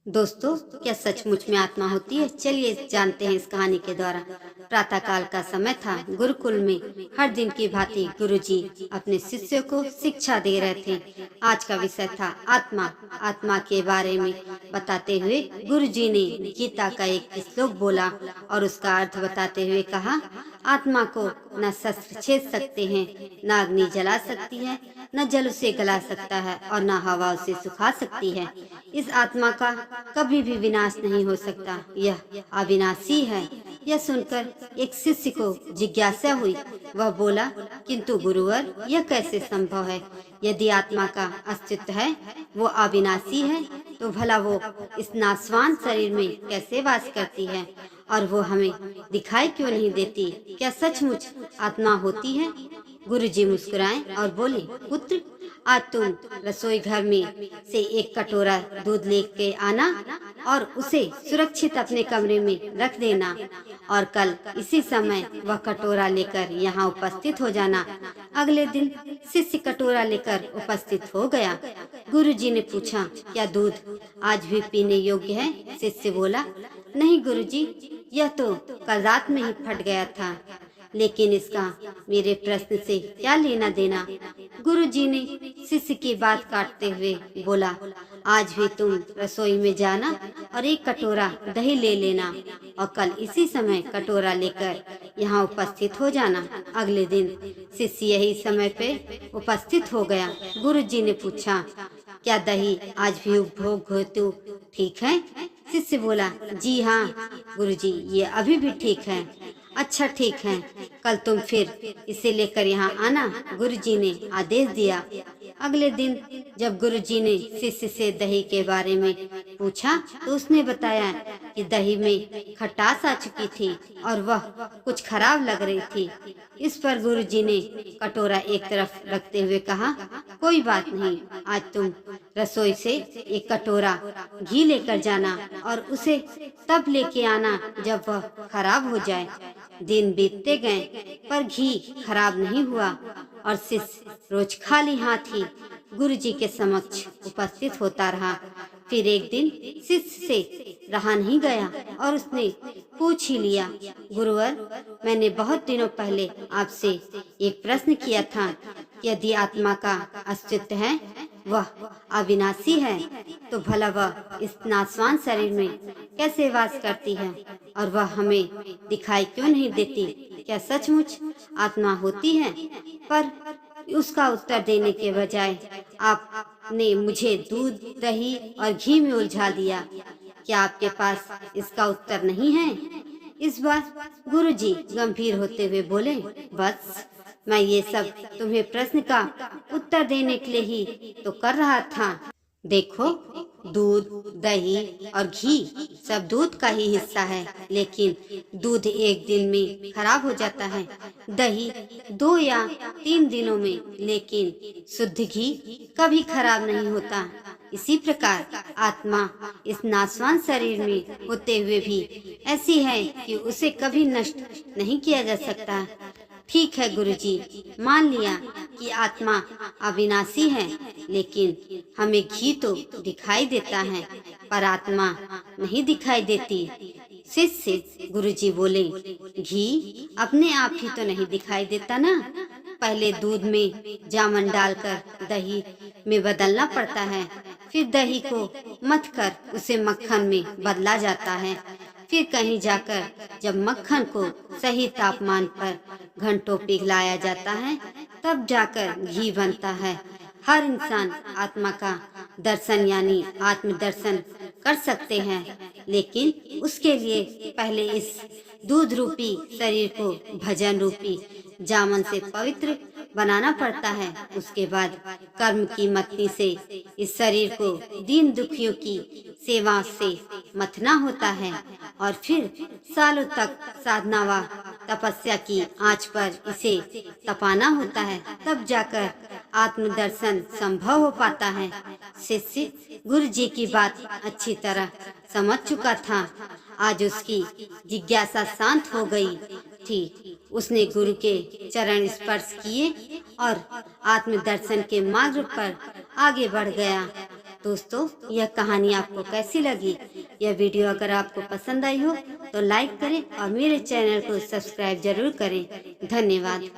दोस्तों, क्या सचमुच में आत्मा होती है? चलिए जानते हैं इस कहानी के द्वारा। प्रातः काल का समय था। गुरुकुल में हर दिन की भांति गुरुजी अपने शिष्यों को शिक्षा दे रहे थे। आज का विषय था आत्मा। आत्मा के बारे में बताते हुए गुरुजी ने गीता का एक श्लोक बोला और उसका अर्थ बताते हुए कहा, आत्मा को न शस्त्र छेद सकते हैं, न अग्नि जला सकती है, न जल उसे गला सकता है और न हवा उसे सुखा सकती है। इस आत्मा का कभी भी विनाश नहीं हो सकता, यह अविनाशी है। यह सुनकर एक शिष्य को जिज्ञासा हुई। वह बोला, किंतु गुरुवर, यह कैसे संभव है? यदि आत्मा का अस्तित्व है, वो अविनाशी है, तो भला वो इस नाशवान शरीर में कैसे वास करती है? और वो हमें दिखाई क्यों नहीं देती? क्या सचमुच आत्मा होती है? गुरुजी मुस्कुराए और बोले, पुत्र, आज तुम रसोई घर में से एक कटोरा दूध लेके आना और उसे सुरक्षित अपने कमरे में रख देना और कल इसी समय वह कटोरा लेकर यहाँ उपस्थित हो जाना। अगले दिन शिष्य कटोरा लेकर उपस्थित हो गया। गुरुजी ने पूछा, क्या दूध आज भी पीने योग्य है? शिष्य बोला, नहीं गुरुजी, यह तो कल रात में ही फट गया था। लेकिन इसका मेरे प्रश्न से क्या लेना देना? गुरुजी ने शिष्य की बात काटते हुए बोला, आज भी तुम रसोई में जाना और एक कटोरा दही ले लेना और कल इसी समय कटोरा लेकर यहाँ उपस्थित हो जाना। अगले दिन शिष्य यही समय पे उपस्थित हो गया। गुरुजी ने पूछा, क्या दही आज भी उपभोग हेतु ठीक है? शिष्य बोला, जी हाँ गुरुजी, ये अभी भी ठीक है। अच्छा ठीक है, कल तुम फिर इसे लेकर यहाँ आना, गुरुजी ने आदेश दिया। अगले दिन जब गुरुजी ने शिष्य से दही के बारे में पूछा तो उसने बताया कि दही में खटास आ चुकी थी और वह कुछ खराब लग रही थी। इस पर गुरुजी ने कटोरा एक तरफ रखते हुए कहा, कोई बात नहीं, आज तुम रसोई से एक कटोरा घी लेकर जाना और उसे तब लेके आना जब वह खराब हो जाए। दिन बीतते गए पर घी खराब नहीं हुआ और शिष्य रोज खाली हाथ ही गुरुजी के समक्ष उपस्थित होता रहा। फिर एक दिन शिष्य से रहा नहीं गया और उसने पूछ ही लिया, गुरुवर, मैंने बहुत दिनों पहले आपसे एक प्रश्न किया था कि यदि आत्मा का अस्तित्व है, वह अविनाशी है, तो भला वह इस नाशवान शरीर में कैसे वास करती है और वह हमें दिखाई क्यों नहीं देती? क्या सचमुच आत्मा होती है? पर उसका उत्तर देने के बजाय आपने मुझे दूध, दही और घी में उलझा दिया। क्या आपके पास इसका उत्तर नहीं है? इस बार गुरुजी गंभीर होते हुए बोले, बस मैं ये सब तुम्हें प्रश्न का उत्तर देने के लिए ही तो कर रहा था। देखो, दूध, दही और घी सब दूध का ही हिस्सा है, लेकिन दूध एक दिन में खराब हो जाता है, दही 2 या 3 दिनों में, लेकिन शुद्ध घी कभी खराब नहीं होता। इसी प्रकार आत्मा इस नाशवान शरीर में होते हुए भी ऐसी है कि उसे कभी नष्ट नहीं किया जा सकता। ठीक है गुरुजी, मान लिया कि आत्मा अविनाशी है, लेकिन हमें घी तो दिखाई देता है पर आत्मा नहीं दिखाई देती। शिष्य गुरुजी बोले, घी अपने आप ही तो नहीं दिखाई देता ना, पहले दूध में जामन डालकर दही में बदलना पड़ता है, फिर दही को मथकर उसे मक्खन में बदला जाता है, फिर कहीं जाकर जब मक्खन को सही तापमान पर घंटों पिघलाया जाता है, तब जाकर घी बनता है। हर इंसान आत्मा का दर्शन यानी आत्मदर्शन कर सकते हैं, लेकिन उसके लिए पहले इस दूध रूपी शरीर को भजन रूपी जामन से पवित्र बनाना पड़ता है। उसके बाद कर्म की मथनी से इस शरीर को दीन दुखियों की सेवा से मथना होता है और फिर सालों तक साधना व तपस्या की आंच पर इसे तपाना होता है, तब जाकर आत्मदर्शन संभव हो पाता है। शिष्य गुरुजी की बात अच्छी तरह समझ चुका था। आज उसकी जिज्ञासा शांत हो गई थी। उसने गुरु के चरण स्पर्श किए और आत्मदर्शन के मार्ग पर आगे बढ़ गया। दोस्तों, यह कहानी आपको कैसी लगी? यह वीडियो अगर आपको पसंद आई हो तो लाइक करें और मेरे चैनल को सब्सक्राइब जरूर करें। धन्यवाद।